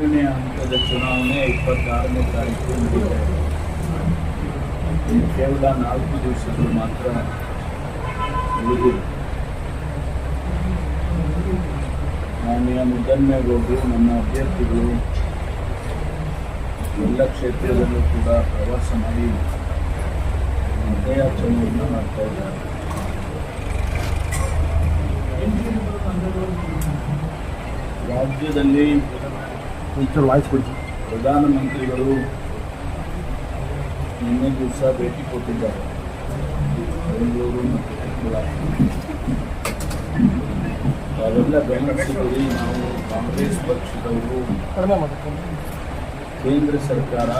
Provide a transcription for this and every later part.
ಮೂರನೇ ಹಂತದ ಚುನಾವಣೆ 26ನೇ ತಾರೀಕು ನಡೆದಿದೆ. ಕೇವಲ 4 ದಿವಸಗಳು ಮಾತ್ರ ಉಳಿದಿದೆ. ಮಾನ್ಯ ಮುದ್ದನ್ಮೇಗೌಡರು ನಮ್ಮ ಅಭ್ಯರ್ಥಿಗಳು ಎಲ್ಲ ಕ್ಷೇತ್ರದಲ್ಲೂ ಕೂಡ ಪ್ರವಾಸ ಮಾಡಿ ಮತಯಾಚನೆಯನ್ನು ಮಾಡ್ತಾ ಇದ್ದಾರೆ. ರಾಜ್ಯದಲ್ಲಿ ಪ್ರಧಾನಮಂತ್ರಿಗಳು ನಿನ್ನೆ ದಿವಸ ಭೇಟಿ ಕೊಟ್ಟಿದ್ದಾರೆ ಬೆಂಗಳೂರು ಮತ್ತು ಚಿಕ್ಕಬಳ್ಳಾಪುರ. ಅವೆಲ್ಲ ಬೆಂಬಲಿಸಿದಲ್ಲಿ ನಾವು ಕಾಂಗ್ರೆಸ್ ಪಕ್ಷದವರು ಕೇಂದ್ರ ಸರ್ಕಾರ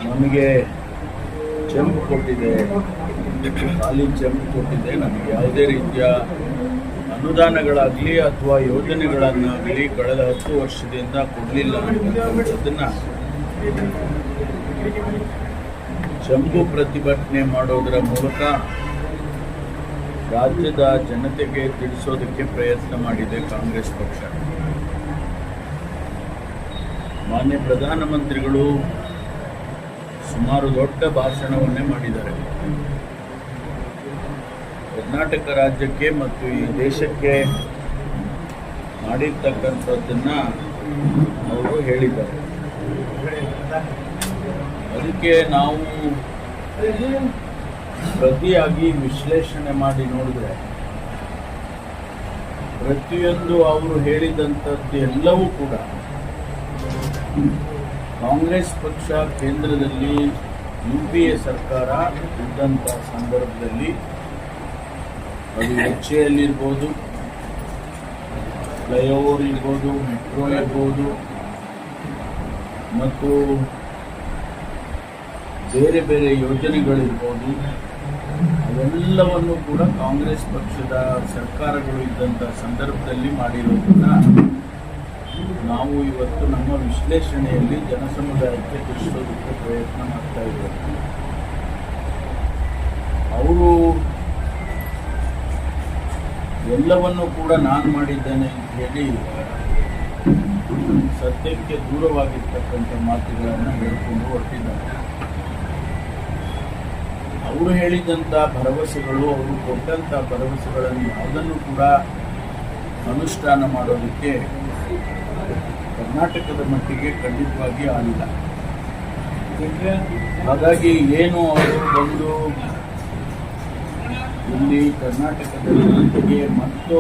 ನಮಗೆ ಚೆಂಪು ಕೊಟ್ಟಿದೆ, ಖಾಲಿ ಚೆಂಪು ಕೊಟ್ಟಿದೆ, ನಮಗೆ ಯಾವುದೇ ರೀತಿಯ ಅನುದಾನಗಳಾಗಲಿ ಅಥವಾ ಯೋಜನೆಗಳನ್ನಾಗಲಿ ಕಳೆದ 10 ವರ್ಷದಿಂದ ಕೊಡಲಿಲ್ಲ ಅನ್ನೋದನ್ನು ಚೆಂಪು ಪ್ರತಿಭಟನೆ ಮಾಡೋದರ ಮೂಲಕ ರಾಜ್ಯದ ಜನತೆಗೆ ತಿಳಿಸೋದಕ್ಕೆ ಪ್ರಯತ್ನ ಮಾಡಿದೆ ಕಾಂಗ್ರೆಸ್ ಪಕ್ಷ. ಮಾನ್ಯ ಪ್ರಧಾನಮಂತ್ರಿಗಳು ಸುಮಾರು ದೊಡ್ಡ ಭಾಷಣವನ್ನೇ ಮಾಡಿದ್ದಾರೆ. ಕರ್ನಾಟಕ ರಾಜ್ಯಕ್ಕೆ ಮತ್ತು ಈ ದೇಶಕ್ಕೆ ಮಾಡಿರ್ತಕ್ಕಂಥದ್ದನ್ನು ಅವರು ಹೇಳಿದ್ದಾರೆ. ಅದಕ್ಕೆ ನಾವು ಪ್ರತಿಯಾಗಿ ವಿಶ್ಲೇಷಣೆ ಮಾಡಿ ನೋಡಿದ್ರೆ ಪ್ರತಿಯೊಂದು ಅವರು ಹೇಳಿದಂಥದ್ದು ಎಲ್ಲವೂ ಕೂಡ ಕಾಂಗ್ರೆಸ್ ಪಕ್ಷ ಕೇಂದ್ರದಲ್ಲಿ UPA ಸರ್ಕಾರ ಇದ್ದಂಥ ಸಂದರ್ಭದಲ್ಲಿ ಅದು HAL ಫ್ಲೈಓವರ್ ಇರ್ಬೋದು, ಮೆಟ್ರೋ ಇರ್ಬೋದು ಮತ್ತು ಬೇರೆ ಬೇರೆ ಯೋಜನೆಗಳಿರ್ಬೋದು, ಅವೆಲ್ಲವನ್ನು ಕೂಡ ಕಾಂಗ್ರೆಸ್ ಪಕ್ಷದ ಸರ್ಕಾರಗಳು ಇದ್ದಂಥ ಸಂದರ್ಭದಲ್ಲಿ ಮಾಡಿರೋದನ್ನು ನಾವು ಇವತ್ತು ನಮ್ಮ ವಿಶ್ಲೇಷಣೆಯಲ್ಲಿ ಜನಸಮುದಾಯಕ್ಕೆ ತಿಳಿಸೋದಕ್ಕೆ ಪ್ರಯತ್ನ ಮಾಡ್ತಾ ಇದ್ದೇವೆ. ಅವರು ಎಲ್ಲವನ್ನು ಕೂಡ ನಾನು ಮಾಡಿದ್ದೇನೆ ಅಂತ ಹೇಳಿ ಸತ್ಯಕ್ಕೆ ದೂರವಾಗಿರ್ತಕ್ಕಂಥ ಮಾತುಗಳನ್ನು ಹೇಳಿಕೊಂಡು ಹೊರಟಿದ್ದಾರೆ. ಅವರು ಹೇಳಿದಂಥ ಭರವಸೆಗಳು, ಅವರು ಕೊಟ್ಟಂಥ ಭರವಸೆಗಳನ್ನು ಯಾವುದನ್ನು ಕೂಡ ಅನುಷ್ಠಾನ ಮಾಡೋದಕ್ಕೆ ಕರ್ನಾಟಕದ ಮಟ್ಟಿಗೆ ಖಂಡಿತವಾಗಿ ಆಗಿಲ್ಲ. ಹಾಗಾಗಿ ಏನು ಅವರು ಬಂದು ಇಲ್ಲಿ ಕರ್ನಾಟಕದ ಜನತೆಗೆ ಮತ್ತು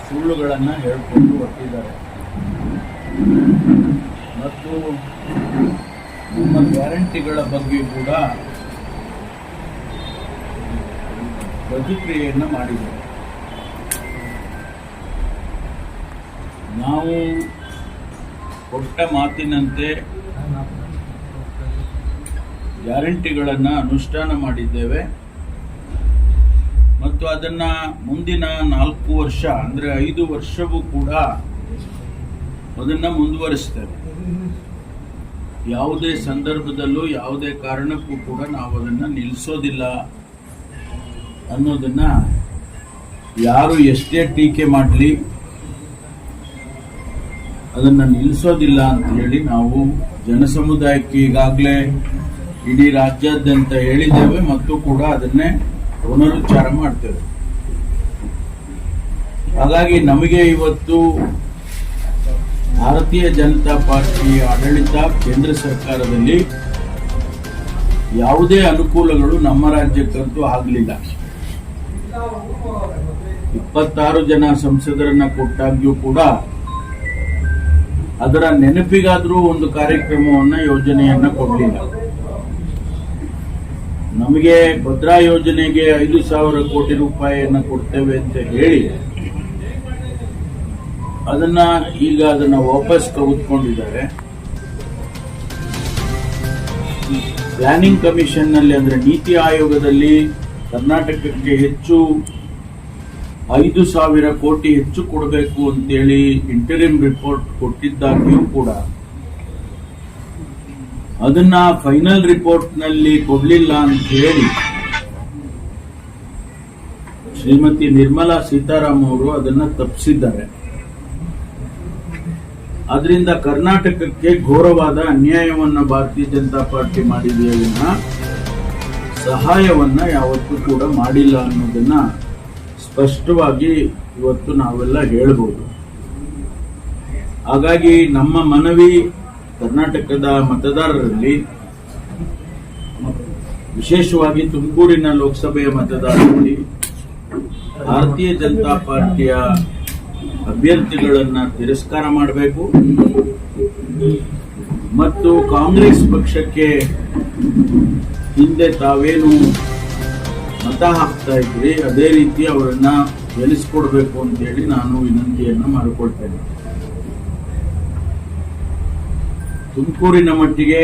ಸುಳ್ಳುಗಳನ್ನು ಹೇಳಿಕೊಂಡು ಹೊರಟಿದ್ದಾರೆ ಮತ್ತು ನಮ್ಮ ಗ್ಯಾರಂಟಿಗಳ ಬಗ್ಗೆ ಕೂಡ ಪ್ರತಿಕ್ರಿಯೆಯನ್ನು ಮಾಡಿದ್ದಾರೆ. ನಾವು ಕೊಟ್ಟ ಮಾತಿನಂತೆ ಗ್ಯಾರಂಟಿಗಳನ್ನು ಅನುಷ್ಠಾನ ಮಾಡಿದ್ದೇವೆ ಮತ್ತು ಅದನ್ನು ಮುಂದಿನ 4 ವರ್ಷ ಅಂದರೆ 5 ವರ್ಷವೂ ಕೂಡ ಅದನ್ನು ಮುಂದುವರಿಸ್ತೇವೆ. ಯಾವುದೇ ಸಂದರ್ಭದಲ್ಲೂ ಯಾವುದೇ ಕಾರಣಕ್ಕೂ ಕೂಡ ನಾವು ಅದನ್ನು ನಿಲ್ಲಿಸೋದಿಲ್ಲ ಅನ್ನೋದನ್ನು ಯಾರು ಎಷ್ಟೇ ಟೀಕೆ ಮಾಡಲಿ ಅದನ್ನು ನಿಲ್ಲಿಸೋದಿಲ್ಲ ಅಂತ ಹೇಳಿ ನಾವು ಜನಸಮುದಾಯಕ್ಕೆ ಈಗಾಗಲೇ ಇಡೀ ರಾಜ್ಯಾದ್ಯಂತ ಹೇಳಿದ್ದೇವೆ ಮತ್ತು ಕೂಡ ಅದನ್ನೇ ಪುನರುಚ್ಚಾರ ಮಾಡ್ತೇವೆ. ಹಾಗಾಗಿ ನಮಗೆ ಇವತ್ತು ಭಾರತೀಯ ಜನತಾ ಪಾರ್ಟಿ ಆಡಳಿತ ಕೇಂದ್ರ ಸರ್ಕಾರದಲ್ಲಿ ಯಾವುದೇ ಅನುಕೂಲಗಳು ನಮ್ಮ ರಾಜ್ಯಕ್ಕಂತೂ ಆಗಲಿಲ್ಲ. 26 ಜನ ಸಂಸದರನ್ನ ಕೊಟ್ಟಾಗ್ಯೂ ಕೂಡ ಅದರ ನೆನಪಿಗಾದರೂ ಒಂದು ಕಾರ್ಯಕ್ರಮವನ್ನ ಯೋಜನೆಯನ್ನ ಕೊಡಲಿಲ್ಲ. ನಮಗೆ ಭದ್ರಾ ಯೋಜನೆಗೆ 5,000 ಕೋಟಿ ರೂಪಾಯಿಯನ್ನ ಕೊಡ್ತೇವೆ ಅಂತ ಹೇಳಿ ಅದನ್ನ ವಾಪಸ್ ತೆಗೆದುಕೊಂಡಿದ್ದಾರೆ. ಪ್ಲಾನಿಂಗ್ ಕಮಿಷನ್ ನಲ್ಲಿ ಅಂದ್ರೆ ನೀತಿ ಆಯೋಗದಲ್ಲಿ ಕರ್ನಾಟಕಕ್ಕೆ ಹೆಚ್ಚು 5,000 ಕೋಟಿ ಹೆಚ್ಚು ಕೊಡಬೇಕು ಅಂತೇಳಿ ಇಂಟರಿಮ್ ರಿಪೋರ್ಟ್ ಕೊಟ್ಟಿದ್ದಾಗ್ಯೂ ಕೂಡ ಅದನ್ನ ಫೈನಲ್ ರಿಪೋರ್ಟ್ ನಲ್ಲಿ ಕೊಡಲಿಲ್ಲ ಅಂತ ಹೇಳಿ ಶ್ರೀಮತಿ ನಿರ್ಮಲಾ ಸೀತಾರಾಮ್ ಅವರು ಅದನ್ನ ತಪ್ಪಿಸಿದ್ದಾರೆ. ಅದರಿಂದ ಕರ್ನಾಟಕಕ್ಕೆ ಘೋರವಾದ ಅನ್ಯಾಯವನ್ನ ಭಾರತೀಯ ಜನತಾ ಪಾರ್ಟಿ ಮಾಡಿದೆಯೇ ವಿನ ಸಹಾಯವನ್ನ ಯಾವತ್ತೂ ಕೂಡ ಮಾಡಿಲ್ಲ ಅನ್ನೋದನ್ನ ಸ್ಪಷ್ಟವಾಗಿ ಇವತ್ತು ನಾವೆಲ್ಲ ಹೇಳ್ಬೋದು. ಹಾಗಾಗಿ ನಮ್ಮ ಮನವಿ ಕರ್ನಾಟಕದ ಮತದಾರರಲ್ಲಿ, ವಿಶೇಷವಾಗಿ ತುಮಕೂರಿನ ಲೋಕಸಭೆಯ ಮತದಾರರಲ್ಲಿ ಭಾರತೀಯ ಜನತಾ ಪಾರ್ಟಿಯ ಅಭ್ಯರ್ಥಿಗಳನ್ನ ತಿರಸ್ಕಾರ ಮಾಡಬೇಕು ಮತ್ತು ಕಾಂಗ್ರೆಸ್ ಪಕ್ಷಕ್ಕೆ ಹಿಂದೆ ತಾವೇನು ಮತ ಹಾಕ್ತಾ ಇದ್ರಿ ಅದೇ ರೀತಿ ಅವರನ್ನ ಗೆಲ್ಲಿಸ್ಕೊಡ್ಬೇಕು ಅಂತೇಳಿ ನಾನು ವಿನಂತಿಯನ್ನ ಮಾಡಿಕೊಳ್ತೇನೆ. ತುಮಕೂರಿನ ಮಟ್ಟಿಗೆ